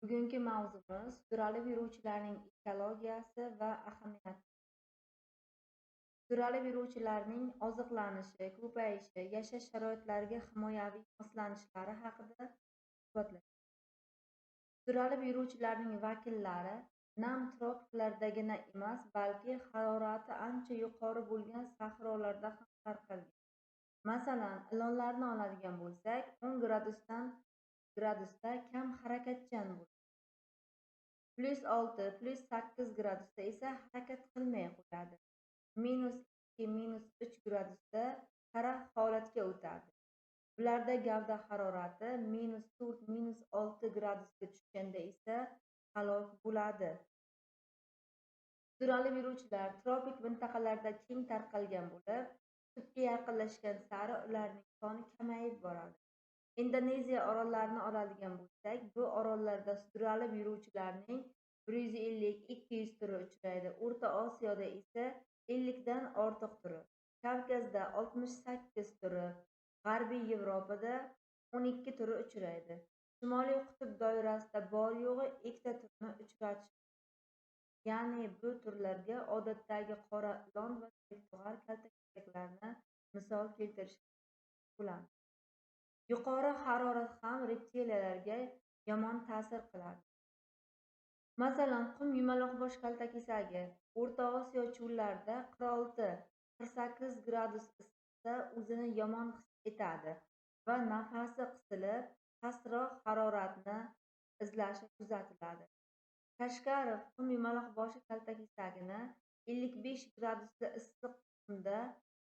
Bugungi mavzumiz sudralib yuruvchilarning ekologiyasi va ahamiyati. Sudralib yuruvchilarning oziqlanishi, ko'payishi, yashash sharoitlariga himoyaviy moslanishlari haqida suhbatlashamiz. Sudralib yuruvchilarning vakillari nam tropiklardagina emas, balki harorati ancha yuqori bo'lgan sahrolarda ham tarqalgan. Masalan, ilonlarni oladigan bo'lsak, 10 gradusda kam harakatchan bo'ladi. +6, +8 gradusda esa harakat qilmay qo'yadi. -2, -3 gradusda kara holatga o'tadi. Ularda gavda harorati -4, -6 gradusga tushganda esa halok bo'ladi. Sudralib yuruvchilar tropik mintaqalarda keng tarqalgan bo'lib, qutbga yaqinlashgan sari ularning soni kamayib boradi. Indoneziya orollarini oladigan bo'lsak, bu orollarda sudralib yuruvchilarning 150-200 turi uchraydi. O'rta Osiyoda esa 50 dan ortiq turi, Kavkazda 68 turi, G'arbiy Yevropada 12 turi uchraydi. Shimoliy qutb doirasida bor-yo'g'i ikkita turni uchratish. Ya'ni bu turlarga odatdagi qora ilon va tektog'ar kaltakesaklarni misol keltirish bo'ladi. Yuqori harorat ham reptiliyalarga yomon ta'sir qiladi. Masalan, qum yumaloqbosh kaltakesagi O'rta Osiyo cho'llarida 46-48 gradus issiqda o'zini yomon his etadi va nafasi qisilib, pastroq haroratni izlashi kuzatiladi. Kashgarov qum yumaloqboshi kaltakesagini 55 gradusda issiq qumda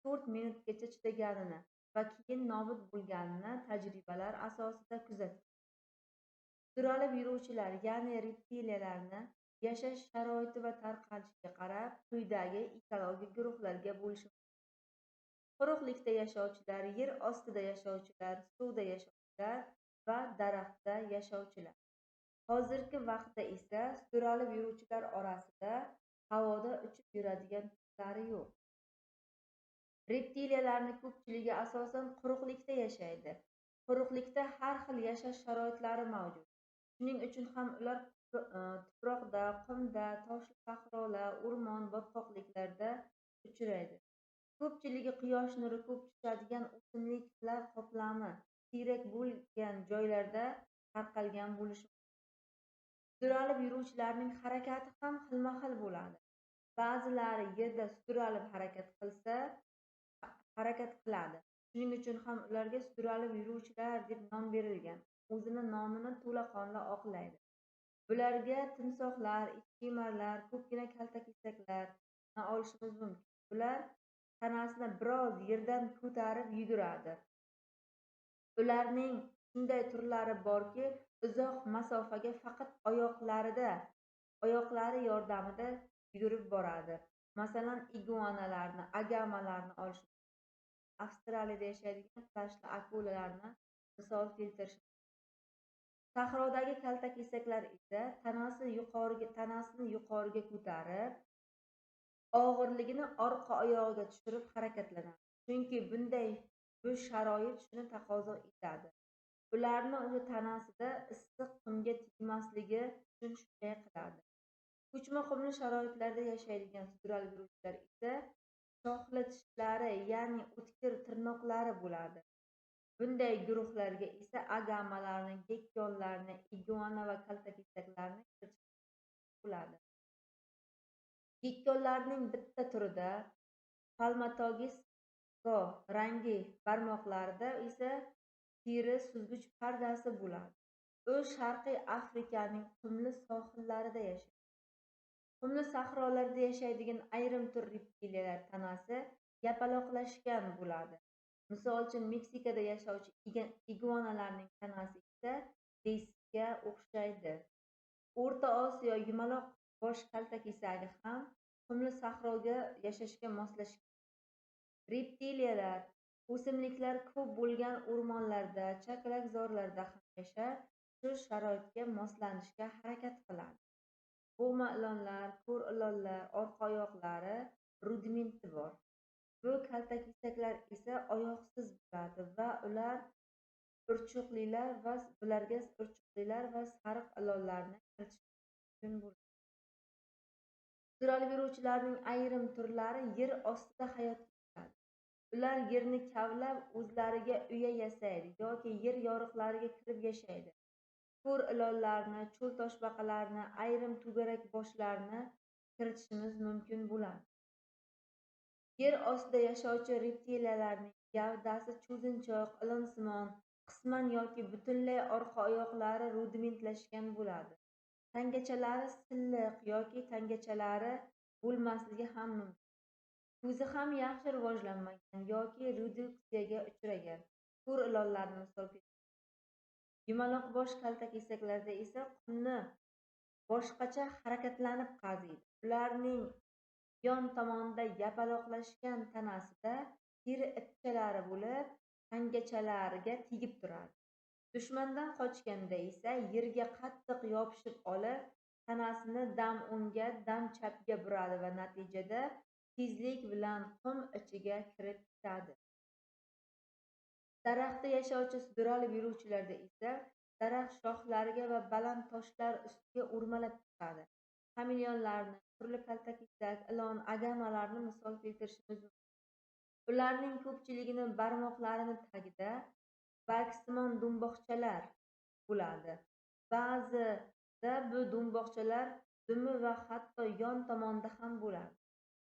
4 minutgacha chidaganini va keyin nobud bo'lganini tajribalar asosida kuzatildi. Sudralib yuruvchilar, ya'ni reptiliyalarni yashash sharoiti va tarqalishiga qarab quyidagi ekologik guruhlarga bo'lish mumkin. Quruqlikda yashovchilar, yer ostida yashovchilar, suvda yashovchilar va daraxtda yashovchilar. Hozirgi vaqtda esa sudralib yuruvchilar orasida havoda uchib yuradigan turlari yo'q. Reptiliyalarning ko'pchiligi asosan quruqlikda yashaydi. Quruqlikda har xil yashash sharoitlari mavjud. Shuning uchun ham ular tuproqda, qumda, toshli sahrolar, o'rmon, botqoqliklarda uchraydi. Ko'pchiligi quyosh nuri ko'p tushadigan o'simliklar qoplami siyrak bo'lgan joylarda tarqalgan bo'lishi mumkin. Sudralib yuruvchilarning harakati ham xilma-xil bo'ladi. Ba'zilari yerda sudralib harakat qiladi. Shuning uchun ham ularga sudralib yuruvchilar deb nom berilgan. O'zini nomini to'laqonli oqlaydi. Bularga timsohlar, echkemarlar, ko'pgina kaltakesaklarni olishimiz mumkin. Ular tanasini biroz yerdan ko'tarib yuguradi. Ularning shunday turlari borki, uzoq masofaga faqat oyoqlari yordamida yugurib boradi. Masalan, iguanalarni, agamalarni olish mumkin. Avstraliyada yashaydigan plashli akulalarni misol keltirish mumkin. Sahrodagi kaltakesaklar esa tanasini yuqoriga ko'tarib, og'irligini orqa oyog'iga tushirib harakatlanadi. Chunki bu sharoit shuni taqozo etadi. Ularni o'sha tanasida issiq qumga tegmasligi uchun shunday qiladi. Ko'chma qumli sharoitlarda yashaydigan sudralib yuruvchilar esa shoxli tishlari, ya'ni o'tkir tirnoqlari bo'ladi. Bunday guruhlarga esa agamalarni, gekkonlarni, iguana va kaltakesaklarni kiritish bo'ladi. Gekkonlarning bitta turida Palmatogisko rangi barmoqlarida esa teri suzgich pardasi bo'ladi. U Sharqiy Afrikaning qumli sohillarida yashaydi. Qumli sahrolarda yashaydigan ayrim tur reptiliyalar tanasi yapaloqlashgan bo'ladi. Misol uchun, Meksikada yashovchi iguanalarning tanasi esa diskga o'xshaydi. O'rta Osiyo yumaloq bosh kaltakesagi ham qumli sahroga yashashga moslashgan. Reptiliyalar o'simliklar ko'p bo'lgan o'rmonlarda, chakalakzorlarda ham yashab, shu sharoitga moslanishga harakat qiladi. Bo'g'ma ilonlar, ko'r ilonlar orqa oyoqlari rudimenti bor. Bu kaltakesaklar esa oyoqsiz bo'ladi va bularga urchuqlilar va sariq ilonlarni kiritish mumkin bo'ladi. Sudralib yuruvchilarning ayrim turlari yer ostida hayot kechiradi. Ular yerni kavlab, o'zlariga uya yasaydi yoki yer yoriqlariga kirib yashaydi. Ko'r ilonlarni, cho'l toshbaqalarini, ayrim to'garakboshlarni kiritishimiz mumkin bo'ladi. Yer ostida yashovchi reptiliyalarning gavdasi cho'zinchoq, ilonsimon, qisman yoki butunlay orqa oyoqlari rudimentlashgan bo'ladi. Tangachalari silliq yoki tangachalari bo'lmasligi ham mumkin. Ko'zi ham yaxshi rivojlanmagan yoki reduksiyaga uchragan ko'r ilonlarni misol keltiraman. Yumaloqbosh kaltakesaklarda esa qumni boshqacha harakatlanib qaziydi. Ularning yon tomonida yapaloqlashgan tanasida teri ipchalari bo'lib, tangachalariga tegib turadi. Dushmandan qochganda esa yerga qattiq yopishib olib, tanasini dam o'ngga, dam chapga buradi va natijada tezlik bilan qum ichiga kirib ketadi. Daraxtda yashovchi sudralib yuruvchilarda esa daraxt shoxlariga va baland toshlar ustiga o'rmalab chiqadi. Xameleonlarni, turli kaltakesak, ilon, agamalarni misol keltirishimiz mumkin. Ularning ko'pchiligini barmoqlarini tagida bargsimon do'mboqchalar bo'ladi. Ba'zida bu do'mboqchalar dumi va hatto yon tomonda ham bo'ladi.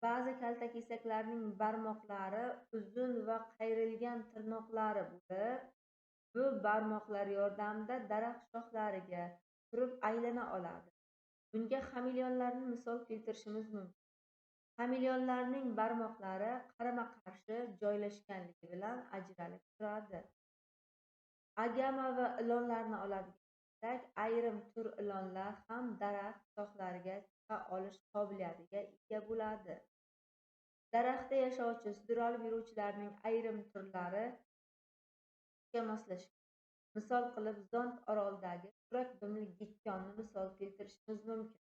Ba'zi kaltakesaklarning barmoqlari uzun va qayrilgan tirnoqlari bo'lib, bu barmoqlar yordamida daraxt shoxlariga turib aylana oladi. Bunga xameleonlarni misol keltirishimiz mumkin. Xameleonlarning barmoqlari qarama-qarshi joylashganligi bilan ajralib turadi. Agama va ilonlarni oladigan bo'lsak, ayrim tur ilonlar ham daraxt shoxlariga chiqa olish qobiliyatiga ega bo'ladi. Daraxtda yashovchi sudralib yuruvchilarning ayrim turlari moslashgan. Misol qilib, Zond orolidagi kurak dumli gekkonni misol keltirishimiz mumkin.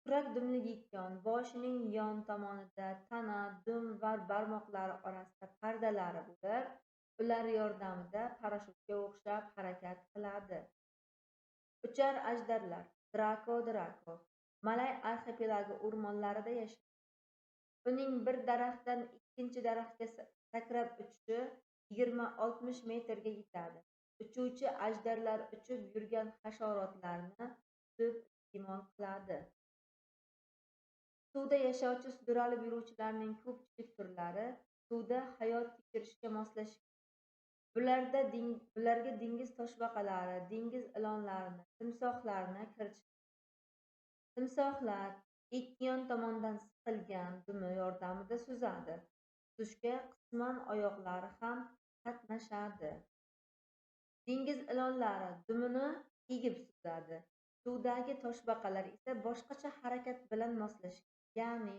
Kurak dumli gekkan boshining yon tomonida tana, dum va barmoqlari orasida pardalari bo'lib, ular yordamida parashyutga o'xshab harakat qiladi. Uchar ajdarlar Draco Malay arxipelagi o'rmonlarida yashaydi. Uning bir daraxtdan ikkinchi daraxtga sakrab uchishi 20-60 metrga yetadi. Uchuvchi ajdarlar uchib yurgan hasharotlarni tutib iste'mol qiladi. Suvda yashovchi sudralib yuruvchilarning ko'pchilik turlari suvda hayot kechirishga moslashgan. Bularga dengiz toshbaqalari, dengiz ilonlarini, timsohlarni kiritish. Timsohlar ikki yon tomondan siqilgan dumi yordamida suzadi. Suzishga qisman oyoqlari ham qatnashadi. Dengiz ilonlari dumini egib suzadi. Suvdagi toshbaqalar esa boshqacha harakat bilan moslashgan. Ya'ni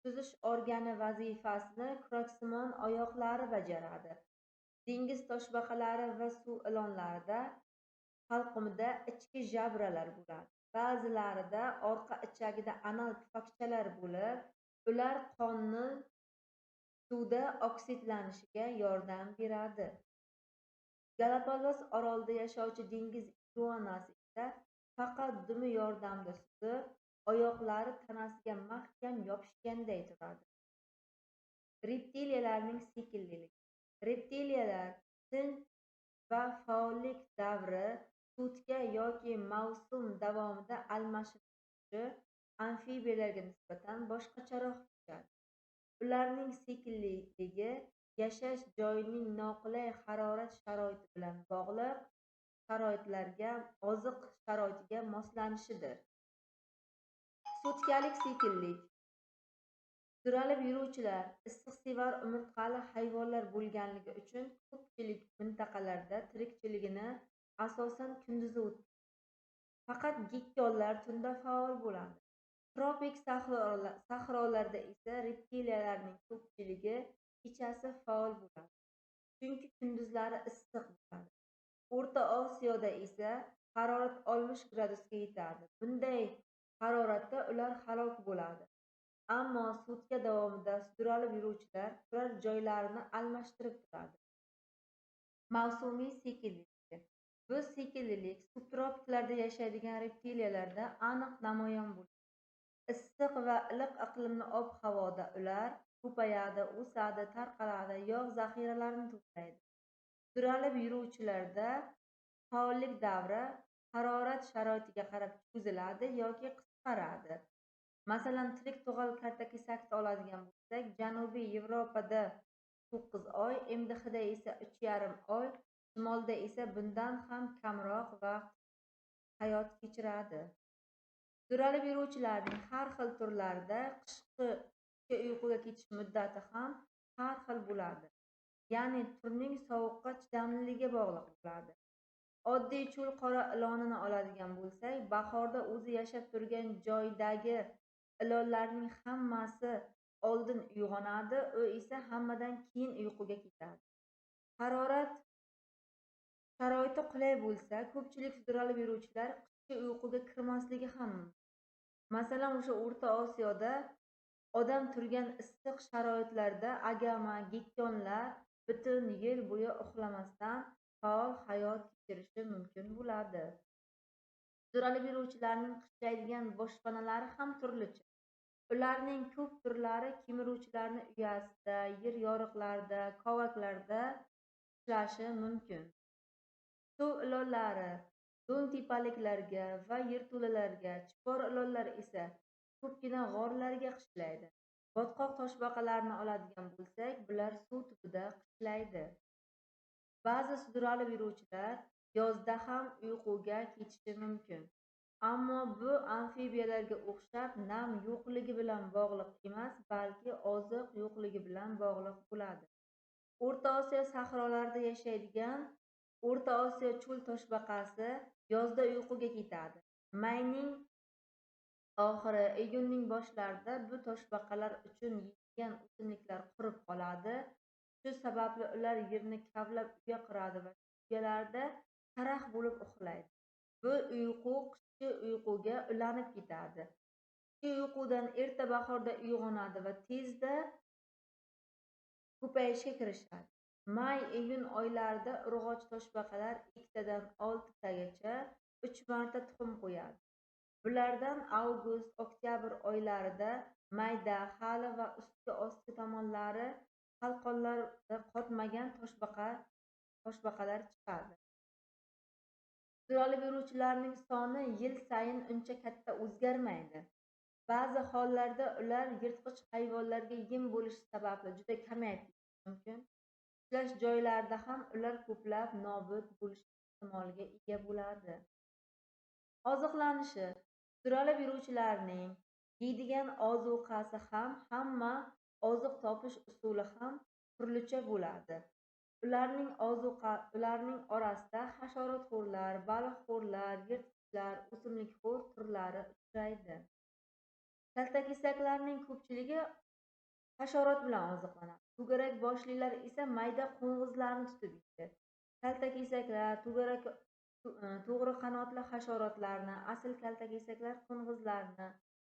suzish organi vazifasini kuraksimon oyoqlari bajaradi. Dengiz toshbaqalari va suv ilonlarida halqumida ichki jabralar bo'ladi. Ba'zilarida orqa ichagida anal pufakchalar bo'lib, ular qonni suvda oksidlanishiga yordam beradi. Galapagos orolida yashovchi dengiz iguanasi esa faqat dumi yordamida suzib, oyoqlari tanasiga mahkam yopishganday turadi. Reptiliyalarning sekinligi. Reptiliyalar tinch va faollik davri sutka yoki mavsum davomida almashinishi amfibiyalarga nisbatan boshqacharoq kechadi. Ularning sekinligi yashash joyining noqulay harorat sharoiti bilan bog'liq sharoitlarga, oziq sharoitiga moslanishidir. Sutkalik sekinlik. Sudralib yuruvchilar issiqsevar umurtqali hayvonlar bo'lganligi uchun ko'pchilik mintaqalarda tirikchiligini asosan kunduzi o'tgan. Faqat gekkonlar tunda faol bo'ladi. Tropik sahrolarda esa reptiliyalarning ko'pchiligi kechasi faol bo'ladi, chunki kunduzlari issiq bo'ladi. O'rta Osiyoda esa harorat 60 gradusga yetadi. Bunday haroratda ular halok bo'ladi. Ammo sutka davomida sudralib yuruvchilar turar joylarini almashtirib turadi. Mavsumiy sekinlik. Bu sekinlik subtropiklarda yashaydigan reptiliyalarda aniq namoyon bo'ladi. Issiq va iliq iqlimli ob-havoda ular ko'payadi, o'sadi, tarqaladi, yog' zaxiralarini to'playdi. Sudralib yuruvchilarda faollik davri harorat sharoitiga qarab cho'ziladi yoki qisqaradi. Masalan, tirik tug'al kaltakesakni oladigan bo'lsak, Janubiy Yevropada 9 oy, MDHda esa 3,5 oy, shimolda esa bundan ham kamroq vaqt hayot kechiradi. Sudralib yuruvchilarning har xil turlarida qishki uyquga ketish muddati ham har xil bo'ladi. Ya'ni turning sovuqqa chidamliligiga bog'liq bo'ladi. Oddiy cho'l qora ilonini oladigan bo'lsak, bahorda o'zi yashab turgan joydagi ilonlarning hammasi oldin uyg'onadi, u esa hammadan keyin uyquga ketadi. Harorat sharoiti qulay bo'lsa, ko'pchilik sudralib yuruvchilar qishki uyquga kirmasligi ham mumkin. Masalan, o'sha O'rta Osiyoda odam turgan issiq sharoitlarda agama, gekkonlar butun yil bo'yi uxlamasdan faol hayot kechirishi mumkin bo'ladi. Sudralib yuruvchilarning qishlaydigan boshpanalari ham turlicha. Ularning ko'p turlari kemiruvchilarni uyasida, yer yoriqlarida, kovaklarda qishlashi mumkin. Suv ilonlari do'ng tepaliklarga va yerto'lalarga, chipor ilonlar esa ko'pgina g'orlarga qishlaydi. Botqoq toshbaqalarni oladigan bo'lsak, bular suv tubida qishlaydi. Ba'zi sudralib yuruvchilar yozda ham uyquga ketishi mumkin. Ammo bu amfibiyalarga o'xshab nam yo'qligi bilan bog'liq emas, balki oziq yo'qligi bilan bog'liq bo'ladi. O'rta Osiyo sahrolarida yashaydigan O'rta Osiyo cho'l toshbaqasi yozda uyquga ketadi. Mayning oxiri, iyunning boshlarida bu toshbaqalar uchun yeydigan o'simliklar qurib qoladi. Shu sababli ular yerni kavlab uya quradi va uyalarda karaxt bo'lib uxlaydi. Bu uyqu qishki uyquga ulanib ketadi. Qishki uyqudan erta bahorda uyg'onadi va tezda ko'payishga kirishadi. May-iyun oylarida urg'och toshbaqalar 2 dan 6 tagacha 3 marta tuxum qo'yadi. Bulardan avgust-oktyabr oylarida mayda, hali va ustki tomonlari qalqonlarda qotmagan toshbaqalar chiqadi. Sudralib yuruvchilarning soni yil sayin uncha katta o'zgarmaydi. Ba'zi hollarda ular yirtqich hayvonlarga yem bo'lishi sababli juda kamayib ketishi mumkin. Ishlash joylarida ham ular ko'plab nobud bo'lish ehtimoliga ega bo'ladi. Oziqlanishi. Sudralib yuruvchilarning yeydigan ozuqasi ham, hamma oziq topish usuli ham turlicha bo'ladi. Ularning orasida hasharotxo'rlar, baliqxo'rlar, yirtqichlar, o'simlikxo'r turlari uchraydi. Kaltakesaklarning ko'pchiligi hasharot bilan oziqlanadi. To'garak boshlilar esa mayda qo'ng'izlarni tutib yeydi. Kaltakesaklar to'g'ri qanotli hasharotlarni, asl kaltakesaklar qo'ng'izlarni,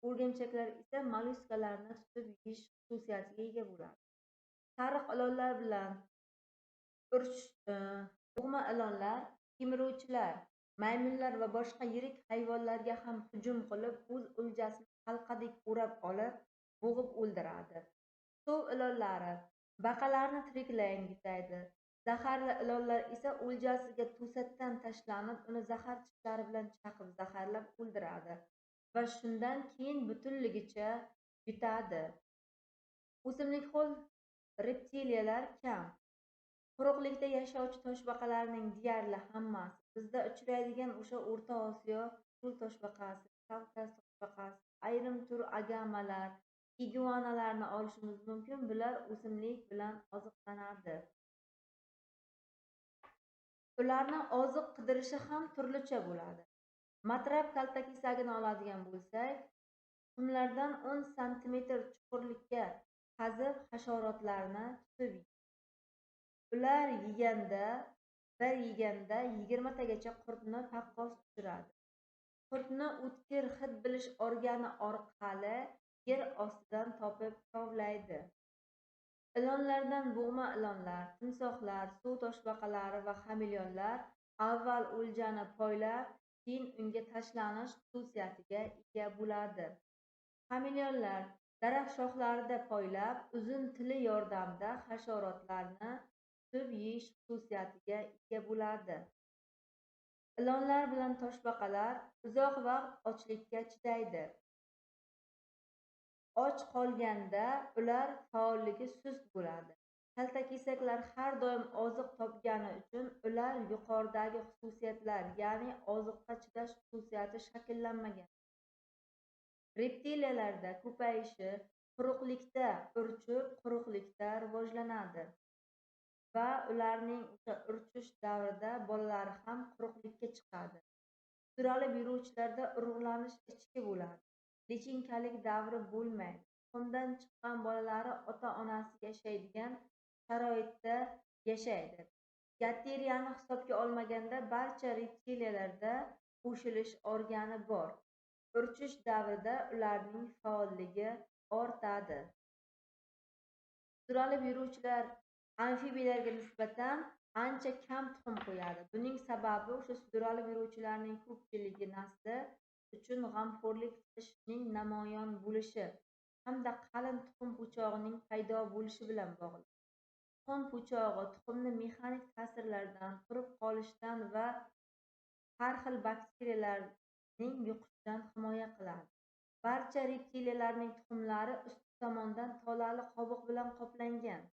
o'rgimchaklar esa mollyuskalarni tutib yeyish xususiyatiga ega bo'ladi. Sariq ilonlar bilan tug'ma ilonlar kemiruvchilar, maymunlar va boshqa yirik hayvonlarga ham hujum qilib, o'z o'ljasini halqadek o'rab olib, bo'g'ib o'ldiradi. Suv ilonlari baqalarni tiriklayin yutadi. Zaharli ilonlar esa o'ljasiga to'satdan tashlanib, uni zahar tishlari bilan chaqib zaharlab o'ldiradi va shundan keyin butunligicha yutadi. O'simlikxo'r reptiliyalar kam. Quruqlikda yashovchi toshbaqalarning deyarli hammasi bizda uchraydigan o'sha O'rta Osiyo cho'l toshbaqasi, Kavkaz toshbaqasi, ayrim tur agamalar, iguanalarni olishimiz mumkin. Bular o'simlik bilan oziqlanadi. Ularni oziq qidirishi ham turlicha bo'ladi. Matrab kaltakesagini oladigan bo'lsak, qumlardan 10 sm chuqurlikka qazib hasharotlarni tutib yeydi. Ular yeganda 20 tagacha qurtni taqqos tushiradi. Qurtni o'tkir hid bilish organi orqali yer ostidan topib kovlaydi. Ilonlardan bo'g'ma ilonlar, timsohlar, suv toshbaqalari va xameleonlar avval o'ljani poylab, keyin unga tashlanish xususiyatiga ega bo'ladi. Xameleonlar daraxt shoxlarida poylab, uzun tili yordamida hasharotlarni tutib yeyish xususiyatiga ega bo'ladi. Ilonlar bilan toshbaqalar uzoq vaqt ochlikka chidaydi. Och qolganda ular faolligi sust bo'ladi. Kaltakesaklar har doim oziq topgani uchun ular yuqoridagi xususiyatlar, ya'ni oziqqa chidash xususiyati shakllanmagan. Reptiliyalarda ko'payishi quruqlikda urchib, quruqlikda rivojlanadi va ularning o'sha urchish davrida bolalari ham quruqlikka chiqadi. Sudralib yuruvchilarda urug'lanish ichki bo'ladi. Lichinkalik davri bo'lmaydi. Tuxumdan chiqqan bolalari ota-onasi yashaydigan sharoitda yashaydi. Gateriyani hisobga olmaganda barcha reptiliyalarda qo'shilish organi bor. Urchish davrida ularning faolligi ortadi. Sudralib yuruvchilar amfibiyalarga nisbatan ancha kam tuxum qo'yadi. Buning sababi o'sha sudralib yuruvchilarning ko'pchiligi nasli uchun g'amxo'rlik qilishning namoyon bo'lishi hamda qalin tuxum po'chog'ining paydo bo'lishi bilan bog'liq. Tuxum po'chog'i tuxumni mexanik ta'sirlardan, qurib qolishdan va har xil bakteriyalarning yuqishidan himoya qiladi. Barcha reptiliyalarning tuxumlari usti tomondan tolali qobiq bilan qoplangan.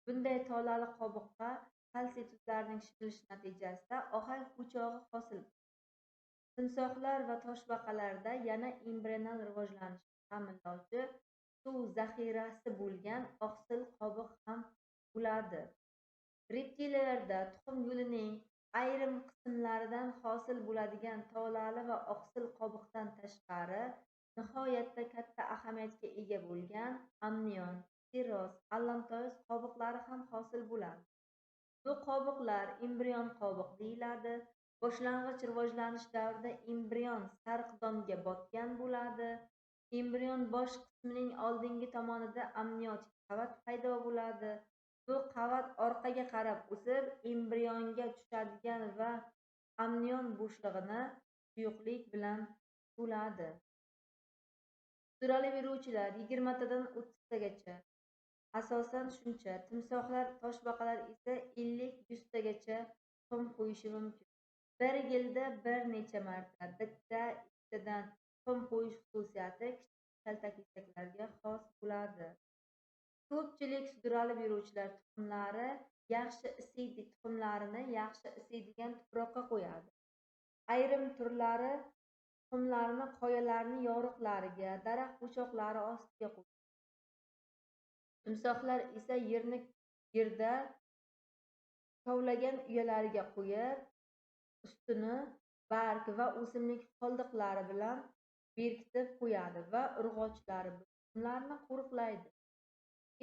Bunday tolali qobiqqa kalsiy tuzlarining shirilishi natijasida ohak po'chog'i hosil bo'ladi. Timsohlar va toshbaqalarda yana embrional rivojlanishni ta'minlovchi suv zaxirasi bo'lgan oqsil qobiq ham bo'ladi. Reptiliyalarda tuxum yo'lining ayrim qismlaridan hosil bo'ladigan tolali va oqsil qobiqdan tashqari nihoyatda katta ahamiyatga ega bo'lgan amnion, sirroz, allantois qobiqlari ham hosil bo'ladi. Bu qobiqlar embrion qobiq deyiladi. Boshlang'ich rivojlanish davrida embrion sariqdomga botgan bo'ladi. Embrion bosh qismining oldingi tomonida amniotik qavat paydo bo'ladi. Bu qavat orqaga qarab o'sib, embrionga tushadigan va amnion bo'shlig'ini suyuqlik bilan to'ladi. Sudralib yuruvchilar 20 tadan 30 tagacha. Asosan shuncha. Timsohlar, toshbaqalar esa 50-100 tagacha tuxum qo'yishi mumkin. Bir yilda bir necha marta bitta, ikkitadan tuxum qo'yish xususiyati kichik kaltakesaklarga xos bo'ladi. Ko'pchilik sudralib yuruvchilar tuxumlarini yaxshi isiydigan tuproqqa qo'yadi. Ayrim turlari tuxumlarini qoyalarning yoriqlariga, daraxt po'choqlari ostiga qo'yadi. Timsohlar esa yerda kovlagan uyalariga qo'yib, ustini barg va o'simlik qoldiqlari bilan berkitib qo'yadi va urg'ochlari tuxumlarni qo'riqlaydi.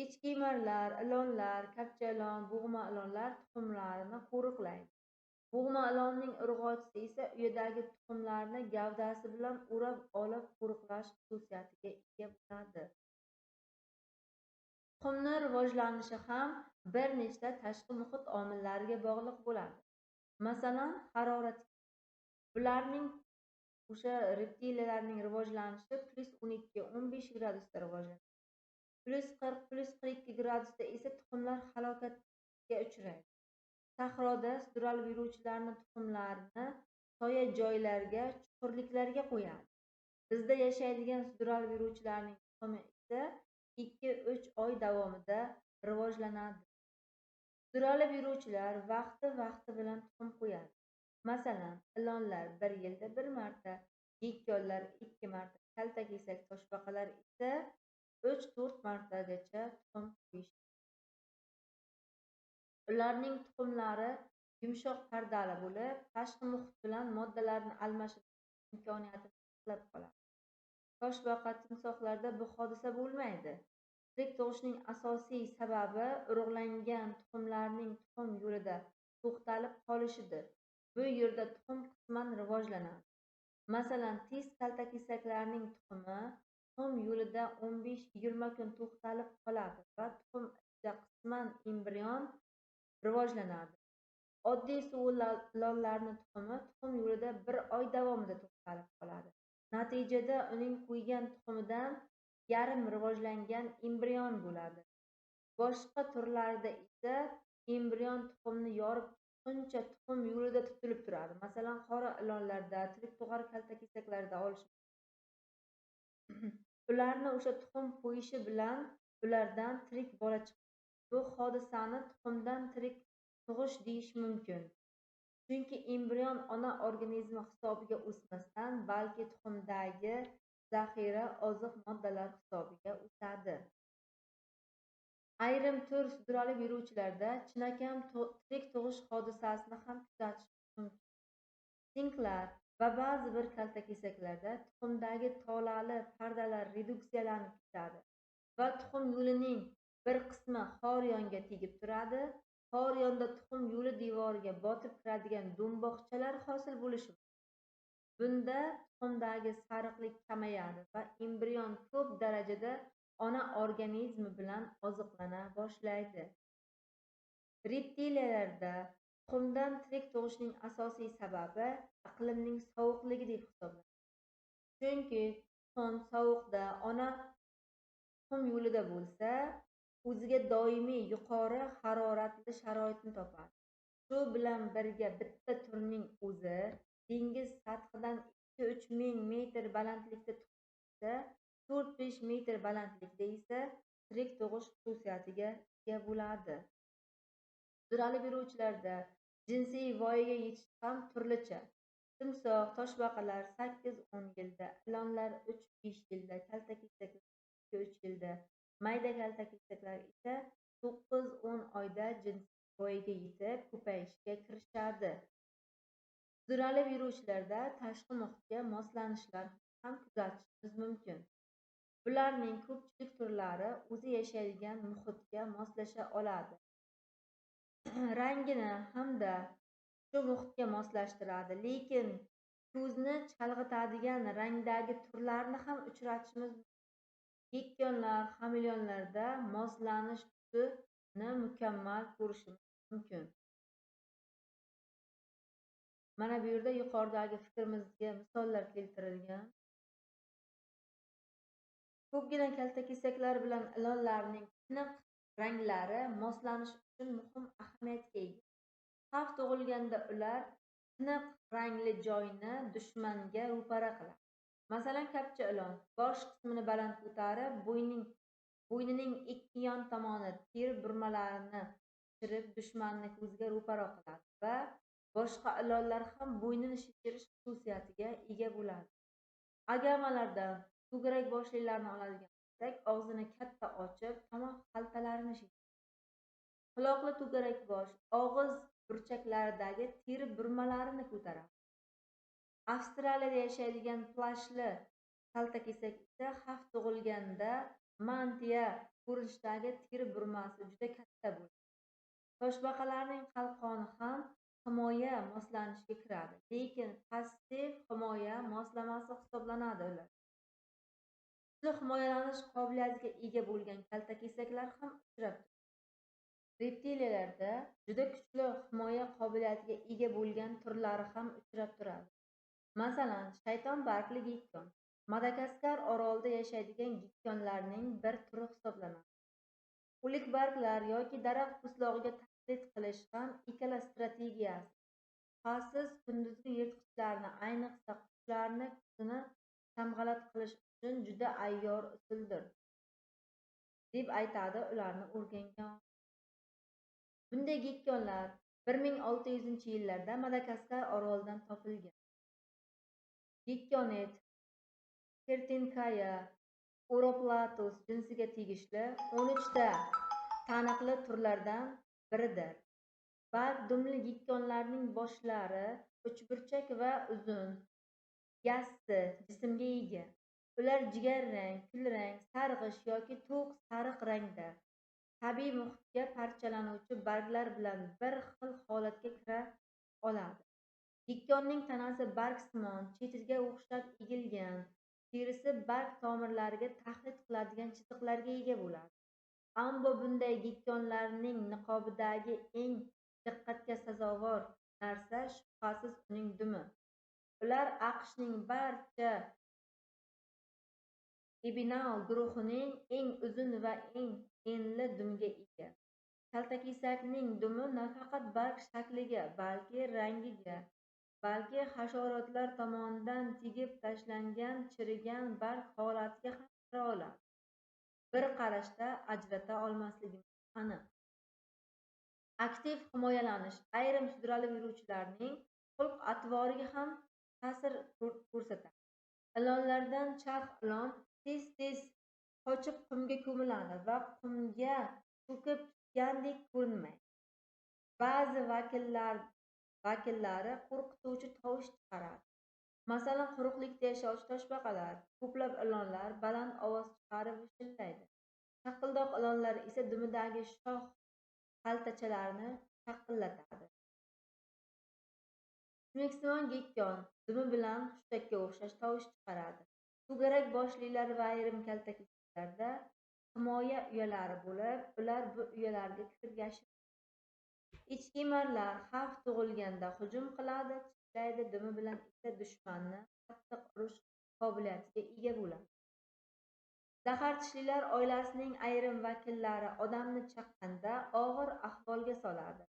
Echkemarlar, ilonlar, kapchalon, bo'g'ma ilonlar tuxumlarini qo'riqlaydi. Bo'g'ma ilonning urg'ochisi esa uyadagi tuxumlarni gavdasi bilan o'rab olib qo'riqlash xususiyatiga ega bo'ladi. Tuxumni rivojlanishi ham bir nechta tashqi muhit omillariga bog'liq bo'ladi. Masalan, harorat. Bularning o'sha reptiliyalarning rivojlanishi +12-15 gradusda rivojlanadi. +40-+42 gradusda esa tuxumlar halokatga uchraydi. Sahroda sudralib yuruvchilarning tuxumlarini soya joylarga, chuqurliklarga qo'yadi. Bizda yashaydigan sudralib yuruvchilarning tuxumi esa 2-3 oy davomida rivojlanadi. Sudralib yuruvchilar vaqti bilan tuxum qo'yadi. Masalan, ilonlar 1 yilda 1 marta, gekkonlar 2 marta, kaltakesak, toshbaqalar esa 3-4 martagacha tuxum qo'yishadi. Ularning tuxumlari yumshoq pardali bo'lib, tashqi muhit bilan moddalarni almashtirish imkoniyatini saqlab qoladi. Toshbaqa timsohlarda bu hodisa bo'lmaydi. Tirik tug'ishning asosiy sababi urug'langan tuxumlarning tuxum yo'lida to'xtalib qolishidir. Bu yerda tuxum qisman rivojlanadi. Masalan, tez kaltakesaklarning tuxum yo'lida 15-20 kun to'xtalib qoladi va tuxum ustida qisman embrion rivojlanadi. Oddiy suv lollarning tuxum yo'lida 1 oy davomida to'xtalib qoladi. Natijada uning qo'ygan tuxumidan yarim rivojlangan embrion bo'ladi. Boshqa turlarda esa embrion tuxumni yorib chiqquncha tuxum yo'lida tutilib turadi. Masalan, qora ilonlarda, tirik tug'ar kaltakesaklarda olish ularni o'sha tuxum qo'yishi bilan ulardan tirik bola chiqadi. Bu hodisani tuxumdan tirik tug'ish deyish mumkin. Chunki embrion ona organizmi hisobiga o'smasdan, balki tuxumdagi zaxira oziq moddalar hisobiga o'sadi. Ayrim tur sudralib yuruvchilarda chinakam tirik tug'ish hodisasini ham kuzatish mumkin. Sinklar va ba'zi bir kaltakesaklarda tuxumdagi tolali pardalar reduksiyalanib ketadi va tuxum yo'lining bir qismi xor yonga tegib turadi. Xor yonda tuxum yo'li devoriga botib kiradigan do'mboqchalar hosil bo'lishi mumkin. Bunda tuxumdagi sariqlik kamayadi va embrion ko'p darajada ona organizmi bilan oziqlana boshlaydi. Reptiliyalarda tuxumdan tirik tug'ishning asosiy sababi iqlimning sovuqligi deb hisoblanadi. Chunki tuxum sovuqda ona tuxum yo'lida bo'lsa, o'ziga doimiy yuqori haroratli sharoitni topadi. Shu bilan birga bitta turning o'zi dengiz sathidan 2-3 ming metr balandlikda tug'sa, 4-5 metr balandlikda esa tirik tug'ish xususiyatiga ega bo'ladi. Sudralib yuruvchilarda jinsiy voyaga yetish ham turlicha. Timsoh, toshbaqalar 8-10 yilda, ilonlar 3-5 yilda, kaltakesaklar 2-3 yilda, mayda kaltakesaklar esa 9-10 oyda jinsiy voyaga yetib, ko'payishga kirishadi. Sudralib yuruvchilarda tashqi muhitga moslanishlar ham kuzatishimiz mumkin. Bularning ko'pchilik turlari o'zi yashaydigan muhitga moslasha oladi. Rangini hamda shu muhitga moslashtiradi, lekin ko'zni chalg'itadigan rangdagi turlarni ham uchratishimiz mumkin. Gekkonlar, xameleonlarda moslanish tusini mukammal ko'rishimiz mumkin. Mana bu yerda yuqoridagi fikrimizga misollar keltirilgan. Ko'pgina kaltakesaklar bilan ilonlarning tiniq ranglari moslanish uchun muhim ahamiyatga ega. Xavf tug'ilganda ular tiniq rangli joyni dushmanga ro'para qiladi. Masalan, kapcha ilon bosh qismini baland ko'tarib, bo'ynining ikki yon tomoni teri burmalarini shishirib dushmanni ko'ziga ro'para qiladi va boshqa ilonlar ham bo'ynini shishirish xususiyatiga ega bo'ladi. Agamalardan to'garak boshlilarni oladigan bo'lsak, og'zini katta ochib, tomoq xaltalarini shishiradi. Quloqli to'garakbosh og'iz burchaklaridagi teri burmalarini ko'taradi. Avstraliyada yashaydigan plashli kaltakesak esa xavf tug'ilganda mantiya ko'rinishidagi teri burmasi juda katta bo'ladi. Toshbaqalarning qalqoni ham himoya moslanishiga kiradi, lekin passiv himoya moslamasi hisoblanadi ular. Kuchli himoyalanish qobiliyatiga ega bo'lgan kaltakesaklar ham uchrab turadi. Reptiliyalarda juda kuchli himoya qobiliyatiga ega bo'lgan turlari ham uchrab turadi. Masalan, shayton bargli gekkon Madagaskar orolida yashaydigan gekkonlarning bir turi hisoblanadi. O'lik barglar yoki daraxt po'stlog'iga tahdid qilish ham ikkala strategiyasi. Xavfsiz kunduzgi yirtqichlarni, ayniqsa qushlarni kuzini tamg'alat qilish uchun juda ayyor usuldir, deb aytadi ularni o'rgangan. Bunday gekkonlar 1600-yillarda Madagaskar orolidan topilgan. Gekkonet Kertenkaya Uroplatus jinsiga tegishli 13 ta taniqli turlardan biridir. Barg dumli gekkonlarning boshlari uchburchak va uzun, yassi jismga ega. Ular jigarrang, kulrang, sarg'ish yoki to'q sariq rangda. Tabiiy muhitga parchalanuvchi barglar bilan bir xil holatga kira oladi. Gekkonning tanasi bargsimon, chetiga o'xshab egilgan, terisi barg tomirlariga tahdid qiladigan chiziqlarga ega bo'ladi. Ammo bunday gekkonlarning niqobidagi eng diqqatga sazovor narsa shubhasiz uning dumi. Ular AQShning barcha Ibinal guruhining eng uzun va eng enli dumiga ega. Kaltakesakning dumi nafaqat barg shakliga, balki rangiga, balki hasharotlar tomonidan tegib tashlangan chirigan barg holatiga ham kira oladi. Bir qarashda ajrata olmasligimiz aniq. Aktiv himoyalanish ayrim sudralib yuruvchilarning xulq-atvoriga ham ta'sir ko'rsatadi. Ilonlardan charx ilon tez-tez qochib qumga ko'miladi va qumga cho'kib tutgandek ko'rinmaydi. Ba'zi vakillari qo'rqituvchi tovush chiqaradi. Masalan, quruqlikda yashovchi toshbaqalar. Ko'plab ilonlar baland ovoz chiqarib vishillaydi. Chaqildoq ilonlar esa dumidagi shox xaltachalarini chaqillatadi. O'zbekiston gekkon dumi bilan hushtakka o'xshash tovush chiqaradi. To'garak boshlilar va ayrim kaltakesaklarda himoya uyalari bo'lib, ular bu uyalarga kirib yashiradi. Ichkemarlar xavf tug'ilganda hujum qiladi, tishlaydi, dumi bilan esa dushmanni qattiq urish qobiliyatiga ega bo'ladi. Zahartishlilar oilasining ayrim vakillari odamni chaqqanda og'ir ahvolga soladi.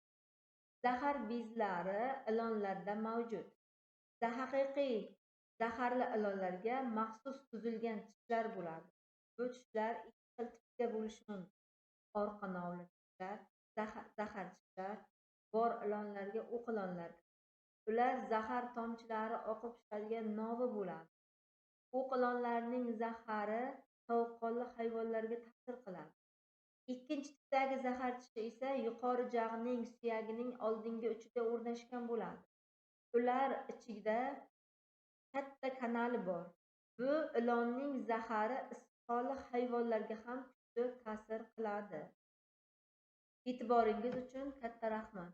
Zahar bezlari ilonlarda mavjud. Haqiqiy zaharli ilonlarga maxsus tuzilgan tishlar bo'ladi. Bu tishlar ikki xil tipda bo'lishi mumkin. Orqa novli tishlar, zahar tishlar bor ilonlarga o'q ilonlar. Ular zahar tomchilari oqib tushadigan novi bo'ladi. O'q ilonlarning zahari sovuqqonli hayvonlarga ta'sir qiladi. Ikkinchi tipdagi zahar tishi esa yuqori jag'ning suyagining oldingi uchida o'rnashgan bo'ladi. Ular ichida katta kanali bor. Bu ilonning zahari istiqbolli hayvonlarga ham kuchli ta'sir qiladi. E'tiboringiz uchun katta rahmat.